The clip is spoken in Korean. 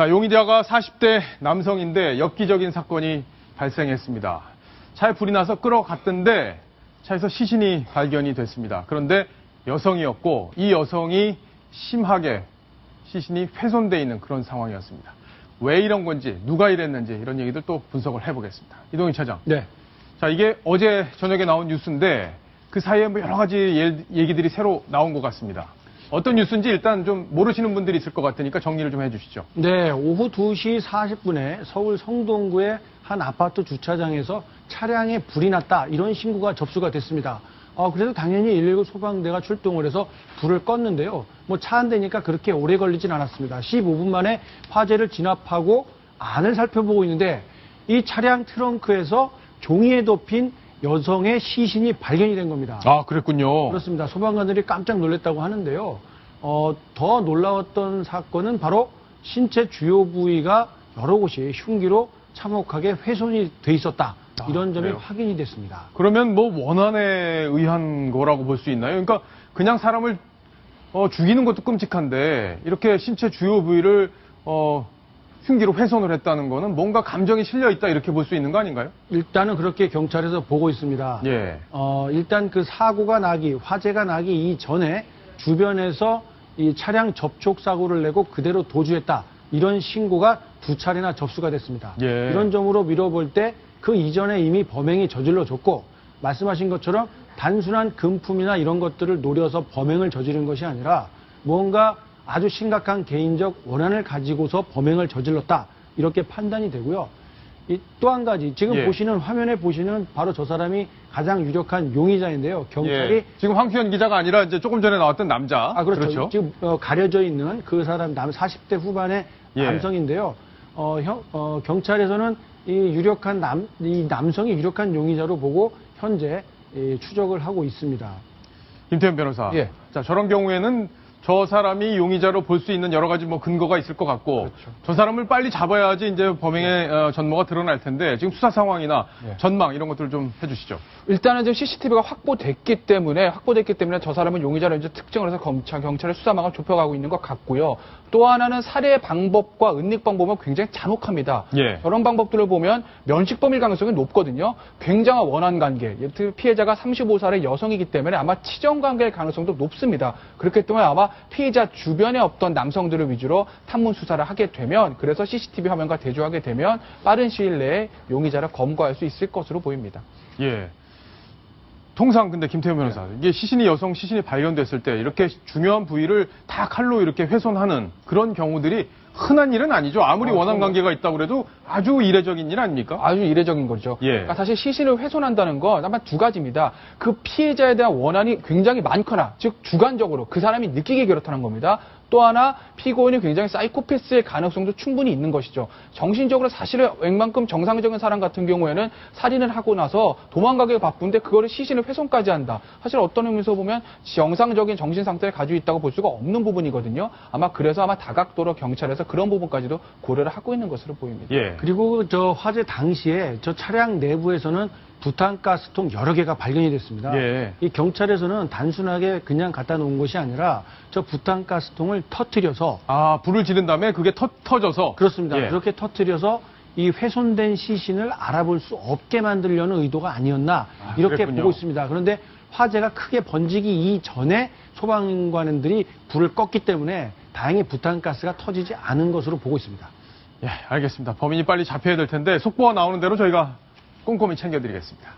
자, 용의자가 40대 남성인데 엽기적인 사건이 발생했습니다. 차에 불이 나서 끌어갔던데 차에서 시신이 발견이 됐습니다. 그런데 여성이었고 이 여성이 심하게 시신이 훼손되어 있는 그런 상황이었습니다. 왜 이런 건지, 누가 이랬는지 이런 얘기들 또 분석을 해보겠습니다. 이동희 차장. 네. 자, 이게 어제 저녁에 나온 뉴스인데 그 사이에 뭐 여러 가지 얘기들이 새로 나온 것 같습니다. 어떤 뉴스인지 일단 좀 모르시는 분들이 있을 것 같으니까 정리를 좀 해주시죠. 네, 오후 2시 40분에 서울 성동구의 한 아파트 주차장에서 차량에 불이 났다, 이런 신고가 접수가 됐습니다. 그래서 당연히 119 소방대가 출동을 해서 불을 껐는데요. 뭐 차 한 대니까 그렇게 오래 걸리진 않았습니다. 15분 만에 화재를 진압하고 안을 살펴보고 있는데 이 차량 트렁크에서 종이에 덮인 여성의 시신이 발견이 된 겁니다. 아, 그랬군요. 그렇습니다. 소방관들이 깜짝 놀랐다고 하는데요. 더 놀라웠던 사건은 바로 신체 주요 부위가 여러 곳이 흉기로 참혹하게 훼손이 돼 있었다. 이런 점이 그래요? 확인이 됐습니다. 그러면 뭐 원한에 의한 거라고 볼 수 있나요? 그러니까 그냥 사람을 죽이는 것도 끔찍한데 이렇게 신체 주요 부위를 흉기로 훼손을 했다는 거는 뭔가 감정이 실려 있다 이렇게 볼 수 있는 거 아닌가요? 일단은 그렇게 경찰에서 보고 있습니다. 예. 일단 그 화재가 나기 이전에 주변에서 이 차량 접촉 사고를 내고 그대로 도주했다, 이런 신고가 2차례나 접수가 됐습니다. 예. 이런 점으로 미뤄볼 때 그 이전에 이미 범행이 저질러졌고, 말씀하신 것처럼 단순한 금품이나 이런 것들을 노려서 범행을 저지른 것이 아니라 무언가 아주 심각한 개인적 원한을 가지고서 범행을 저질렀다, 이렇게 판단이 되고요. 또 한 가지, 지금 예. 화면에 보시는 바로 저 사람이 가장 유력한 용의자인데요. 경찰이 예. 지금 황수현 기자가 아니라 이제 조금 전에 나왔던 남자. 그렇죠. 지금 가려져 있는 그 사람 40대 후반의 예. 남성인데요. 경찰에서는 이 남성이 유력한 용의자로 보고 현재 추적을 하고 있습니다. 김태현 변호사. 예. 자, 저런 경우에는 저 사람이 용의자로 볼 수 있는 여러 가지 뭐 근거가 있을 것 같고, 그렇죠. 저 사람을 빨리 잡아야지 이제 범행의 전모가 드러날 텐데 지금 수사 상황이나 예. 전망 이런 것들을 좀 해주시죠. 일단은 지금 CCTV가 확보됐기 때문에 저 사람은 용의자로 이제 특정을 해서 경찰의 수사망을 좁혀가고 있는 것 같고요. 또 하나는 살해 방법과 은닉 방법은 굉장히 잔혹합니다. 예. 저런 방법들을 보면 면식범일 가능성이 높거든요. 굉장한 원한 관계, 피해자가 35살의 여성이기 때문에 아마 치정 관계일 가능성도 높습니다. 그렇기 때문에 아마 피해자 주변에 없던 남성들을 위주로 탐문 수사를 하게 되면, 그래서 CCTV 화면과 대조하게 되면 빠른 시일 내에 용의자를 검거할 수 있을 것으로 보입니다. 예. 통상 근데 김태현 변호사, 이게 여성 시신이 발견됐을 때 이렇게 중요한 부위를 다 칼로 이렇게 훼손하는 그런 경우들이 흔한 일은 아니죠. 아무리 원한 관계가 있다고 그래도 아주 이례적인 일 아닙니까? 아주 이례적인 거죠. 예. 그러니까 사실 시신을 훼손한다는 건 아마 두 가지입니다. 그 피해자에 대한 원한이 굉장히 많거나, 즉 주관적으로 그 사람이 느끼게 그렇다는 겁니다. 또 하나, 피고인이 굉장히 사이코패스의 가능성도 충분히 있는 것이죠. 정신적으로 사실은 웬만큼 정상적인 사람 같은 경우에는 살인을 하고 나서 도망가기 바쁜데 그거를 시신을 훼손까지 한다. 사실 어떤 의미에서 보면 정상적인 정신 상태를 가지고 있다고 볼 수가 없는 부분이거든요. 그래서 다각도로 경찰에서 그런 부분까지도 고려를 하고 있는 것으로 보입니다. 예. 그리고 저 화재 당시에 저 차량 내부에서는 부탄가스통 여러 개가 발견이 됐습니다. 예. 이 경찰에서는 단순하게 그냥 갖다 놓은 것이 아니라 저 부탄가스통을 터뜨려서, 불을 지른 다음에 그게 터져서. 그렇습니다. 예. 그렇게 터뜨려서 이 훼손된 시신을 알아볼 수 없게 만들려는 의도가 아니었나, 이렇게 그랬군요. 보고 있습니다. 그런데 화재가 크게 번지기 이전에 소방관들이 불을 껐기 때문에 다행히 부탄가스가 터지지 않은 것으로 보고 있습니다. 예, 알겠습니다. 범인이 빨리 잡혀야 될 텐데 속보가 나오는 대로 저희가 꼼꼼히 챙겨드리겠습니다.